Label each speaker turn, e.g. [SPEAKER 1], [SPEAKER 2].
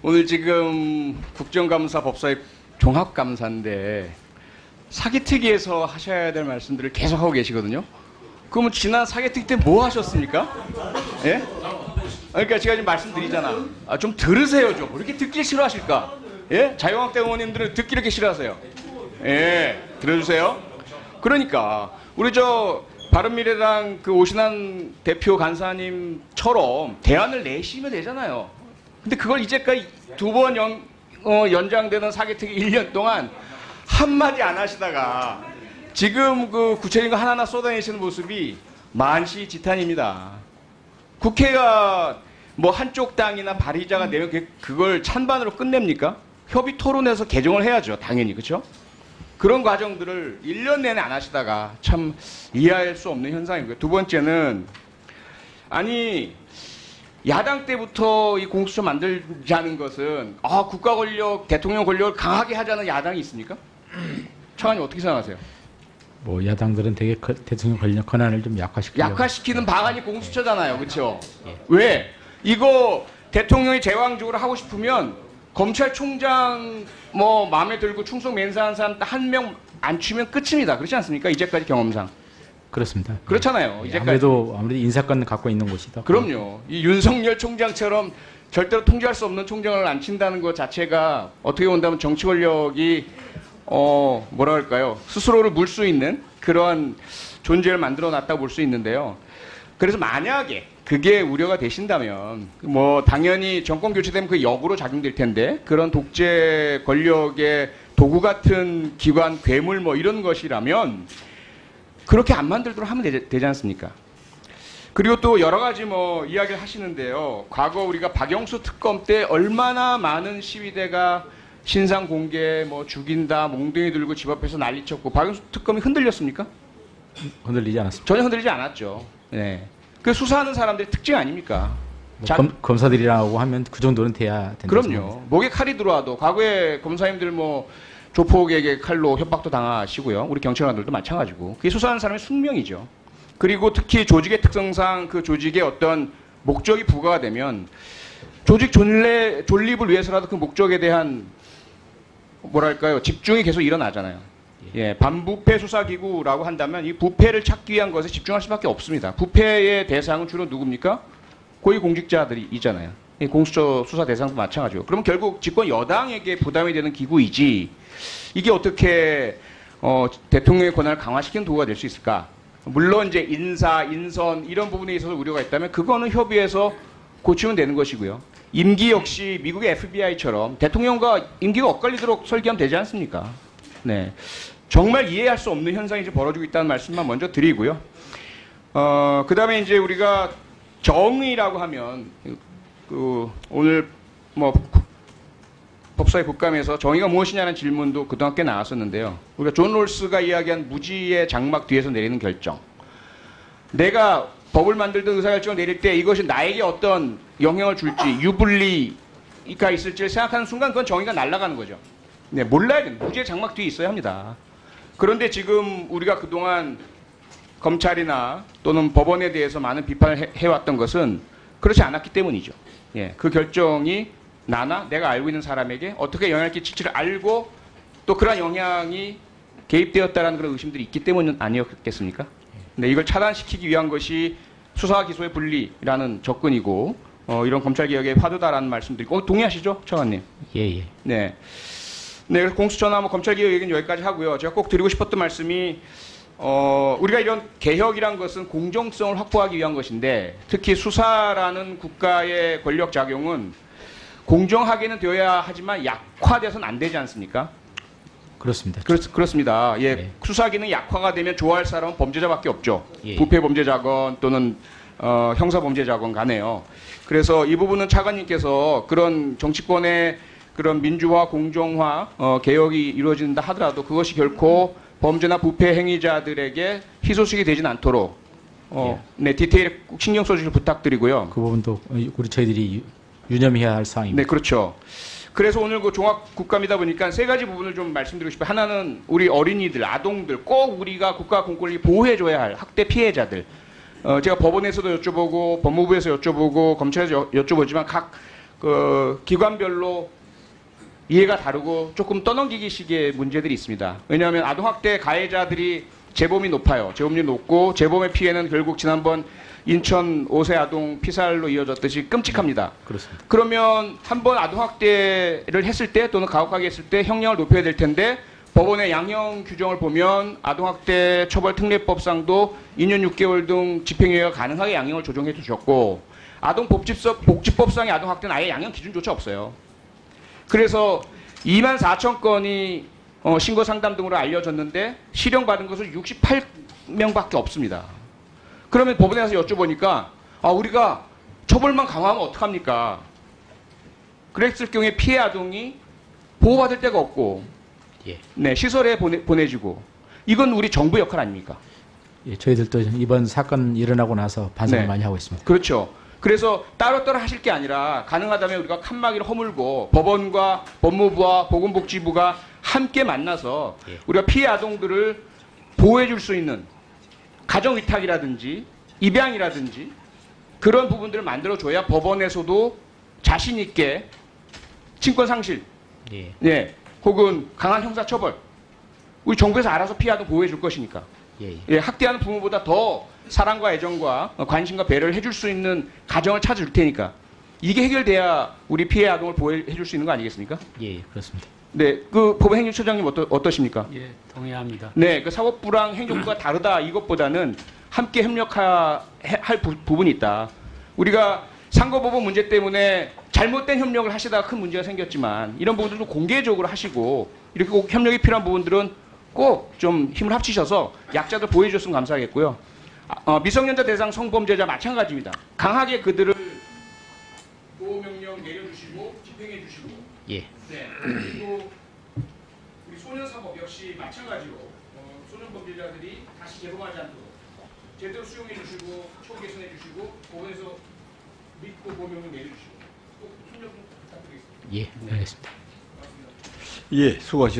[SPEAKER 1] 오늘 지금 국정감사 법사위 종합감사인데 사기특위에서 하셔야 될 말씀들을 계속 하고 계시거든요. 그러면 지난 사기특위 때 뭐 하셨습니까? 예? 그러니까 제가 지금 말씀드리잖아. 좀 들으세요 좀. 왜 이렇게 듣기 싫어하실까? 예? 자유한국당 의원님들은 듣기 이렇게 싫어하세요. 예, 들어주세요. 그러니까 우리 저 바른미래당 그 오신환 대표 간사님처럼 대안을 내시면 되잖아요. 근데 그걸 이제까지 두 번 연장되는 사개특위 1년 동안 한마디 안 하시다가 지금 그 구체적인 거 하나하나 쏟아내시는 모습이 만시지탄입니다. 국회가 뭐 한쪽 당이나 발의자가 내면 그걸 찬반으로 끝냅니까? 협의 토론해서 개정을 해야죠. 당연히. 그렇죠? 그런 과정들을 1년 내내 안 하시다가 참 이해할 수 없는 현상이고요. 두 번째는 아니 야당 때부터 이 공수처 만들자는 것은 국가 권력, 대통령 권력을 강하게 하자는 야당이 있습니까? 청안님 어떻게 생각하세요?
[SPEAKER 2] 뭐 야당들은 되게 대통령 권력 권한을 좀
[SPEAKER 1] 약화시키는 방안이 공수처잖아요. 그렇죠? 예. 왜? 이거 대통령이 제왕적으로 하고 싶으면 검찰총장 뭐 마음에 들고 충성 맹세하는 사람 한 명 안 추면 끝입니다. 그렇지 않습니까? 이제까지 경험상.
[SPEAKER 2] 그렇습니다.
[SPEAKER 1] 그렇잖아요.
[SPEAKER 2] 예.
[SPEAKER 1] 이제까지.
[SPEAKER 2] 아무래도 인사권 갖고 있는 곳이다.
[SPEAKER 1] 그럼요. 이 윤석열 총장처럼 절대로 통제할 수 없는 총장을 앉힌다는 것 자체가 어떻게 본다면 정치 권력이 뭐라 할까요? 스스로를 물 수 있는 그러한 존재를 만들어 놨다고 볼 수 있는데요. 그래서 만약에 그게 우려가 되신다면 뭐 당연히 정권 교체되면 그 역으로 작용될 텐데 그런 독재 권력의 도구 같은 기관, 괴물 뭐 이런 것이라면 그렇게 안 만들도록 하면 되지 않습니까? 그리고 또 여러 가지 뭐 이야기를 하시는데요. 과거 우리가 박영수 특검 때 얼마나 많은 시위대가 신상 공개, 뭐 죽인다, 몽둥이 들고 집 앞에서 난리쳤고 박영수 특검이 흔들렸습니까?
[SPEAKER 2] 흔들리지 않았습니다.
[SPEAKER 1] 전혀 흔들리지 않았죠. 네. 그 수사하는 사람들의 특징 아닙니까?
[SPEAKER 2] 뭐 검사들이라고 하면 그 정도는 돼야 된다.
[SPEAKER 1] 그럼요. 목에 칼이 들어와도 과거에 검사님들 뭐 조폭에게 칼로 협박도 당하시고요. 우리 경찰관들도 마찬가지고. 그게 수사하는 사람의 숙명이죠. 그리고 특히 조직의 특성상 그 조직의 어떤 목적이 부과가 되면 조직 존립을 위해서라도 그 목적에 대한 뭐랄까요 집중이 계속 일어나잖아요. 예, 반부패 수사기구라고 한다면 이 부패를 찾기 위한 것에 집중할 수밖에 없습니다. 부패의 대상은 주로 누굽니까? 고위공직자들이잖아요. 공수처 수사 대상도 마찬가지고. 그러면 결국 집권 여당에게 부담이 되는 기구이지 이게 어떻게 대통령의 권한을 강화시키는 도구가 될 수 있을까? 물론 이제 인사, 인선 이런 부분에 있어서 우려가 있다면 그거는 협의해서 고치면 되는 것이고요. 임기 역시 미국의 FBI처럼 대통령과 임기가 엇갈리도록 설계하면 되지 않습니까? 네, 정말 이해할 수 없는 현상이 이제 벌어지고 있다는 말씀만 먼저 드리고요. 그 다음에 이제 우리가 정의라고 하면 오늘 뭐 법사위 국감에서 정의가 무엇이냐는 질문도 그동안 꽤 나왔었는데요. 우리가 존 롤스가 이야기한 무지의 장막 뒤에서 내리는 결정. 내가 법을 만들든 의사결정을 내릴 때 이것이 나에게 어떤 영향을 줄지 유불리가 있을지를 생각하는 순간 그건 정의가 날아가는 거죠. 네, 몰라야 됩니다. 무지의 장막 뒤에 있어야 합니다. 그런데 지금 우리가 그동안 검찰이나 또는 법원에 대해서 많은 비판을 해왔던 것은 그렇지 않았기 때문이죠. 예, 그 결정이 나나 내가 알고 있는 사람에게 어떻게 영향을 끼칠지를 알고 또 그러한 영향이 개입되었다는 그런 의심들이 있기 때문 아니었겠습니까? 네, 이걸 차단시키기 위한 것이 수사와 기소의 분리라는 접근이고 이런 검찰개혁의 화두다라는 말씀드리고 동의하시죠? 청원님?
[SPEAKER 2] 예.
[SPEAKER 1] 네. 네, 공수처나 뭐 검찰개혁 얘기는 여기까지 하고요. 제가 꼭 드리고 싶었던 말씀이 우리가 이런 개혁이란 것은 공정성을 확보하기 위한 것인데 특히 수사라는 국가의 권력 작용은 공정하게는 되어야 하지만 약화돼서는 안 되지 않습니까?
[SPEAKER 2] 그렇습니다.
[SPEAKER 1] 그렇습니다. 예,
[SPEAKER 2] 네.
[SPEAKER 1] 수사기능 약화가 되면 좋아할 사람은 범죄자밖에 없죠.
[SPEAKER 2] 예.
[SPEAKER 1] 부패 범죄자건 또는 형사 범죄자건 간에요. 그래서 이 부분은 차관님께서 그런 정치권의 그런 민주화, 공정화 개혁이 이루어진다 하더라도 그것이 결코 범죄나 부패 행위자들에게 희소식이 되진 않도록 네, 디테일에 꼭 신경 써주실 부탁드리고요.
[SPEAKER 2] 그 부분도 저희들이 유념해야 할 사항입니다.
[SPEAKER 1] 네, 그렇죠. 그래서 오늘 그 종합 국감이다 보니까 세 가지 부분을 좀 말씀드리고 싶어요. 하나는 우리 어린이들, 아동들 꼭 우리가 국가 공권력이 보호해줘야 할 학대 피해자들. 제가 법원에서도 여쭤보고 법무부에서 여쭤보고 검찰에서 여쭤보지만 각 그 기관별로 이해가 다르고 조금 떠넘기기식의 문제들이 있습니다. 왜냐하면 아동학대 가해자들이 재범이 높아요. 재범률이 높고 재범의 피해는 결국 지난번 인천 5세 아동 피살로 이어졌듯이 끔찍합니다.
[SPEAKER 2] 그렇습니다.
[SPEAKER 1] 그러면 한번 아동학대를 했을 때 또는 가혹하게 했을 때 형량을 높여야 될 텐데 법원의 양형 규정을 보면 아동학대 처벌특례법상도 2년 6개월 등 집행유예가 가능하게 양형을 조정해 주셨고 아동복지법상의 아동학대는 아예 양형 기준조차 없어요. 그래서 2만 4천 건이 신고 상담 등으로 알려졌는데 실형받은 것은 68명밖에 없습니다. 그러면 법원에 가서 여쭤보니까 우리가 처벌만 강화하면 어떡합니까? 그랬을 경우에 피해 아동이 보호받을 데가 없고
[SPEAKER 2] 예.
[SPEAKER 1] 네, 시설에 보내지고 이건 우리 정부 역할 아닙니까?
[SPEAKER 2] 예, 저희들도 이번 사건 일어나고 나서 반성을
[SPEAKER 1] 네.
[SPEAKER 2] 많이 하고 있습니다.
[SPEAKER 1] 그렇죠. 그래서 따로따로 하실 게 아니라 가능하다면 우리가 칸막이를 허물고 법원과 법무부와 보건복지부가 함께 만나서
[SPEAKER 2] 예.
[SPEAKER 1] 우리가 피해 아동들을 보호해 줄 수 있는 가정위탁이라든지 입양이라든지 그런 부분들을 만들어줘야 법원에서도 자신 있게 친권상실
[SPEAKER 2] 예.
[SPEAKER 1] 네, 혹은 강한 형사처벌 우리 정부에서 알아서 피해 아동 보호해 줄 것이니까
[SPEAKER 2] 예.
[SPEAKER 1] 예, 학대하는 부모보다 더 사랑과 애정과 관심과 배려를 해줄 수 있는 가정을 찾아줄 테니까 이게 해결돼야 우리 피해 아동을 보호해 줄 수 있는 거 아니겠습니까?
[SPEAKER 2] 예, 그렇습니다.
[SPEAKER 1] 네, 그 법원행정처장님 어떠십니까?
[SPEAKER 3] 예, 동의합니다.
[SPEAKER 1] 네, 그 사법부랑 행정부가 다르다 이것보다는 함께 협력할 부분이 있다. 우리가 상고법원 문제 때문에 잘못된 협력을 하시다가 큰 문제가 생겼지만 이런 부분들 좀 공개적으로 하시고 이렇게 꼭 협력이 필요한 부분들은 꼭 좀 힘을 합치셔서 약자들 보호해 줬으면 감사하겠고요. 미성년자 대상 성범죄자 마찬가지입니다. 강하게 그들을 보호명령 내려주시고 집행해 주시고
[SPEAKER 2] 예.
[SPEAKER 1] 네. 그리고 우리 소년사법 역시 마찬가지로 소년범죄자들이 다시 재범하지 않도록 제대로 수용해 주시고 처우 개선해 주시고 법원에서 믿고 보명을 내려주시고 꼭 협력 좀 부탁드리겠습니다.
[SPEAKER 2] 예, 알겠습니다.
[SPEAKER 4] 예, 수고하셨습니다.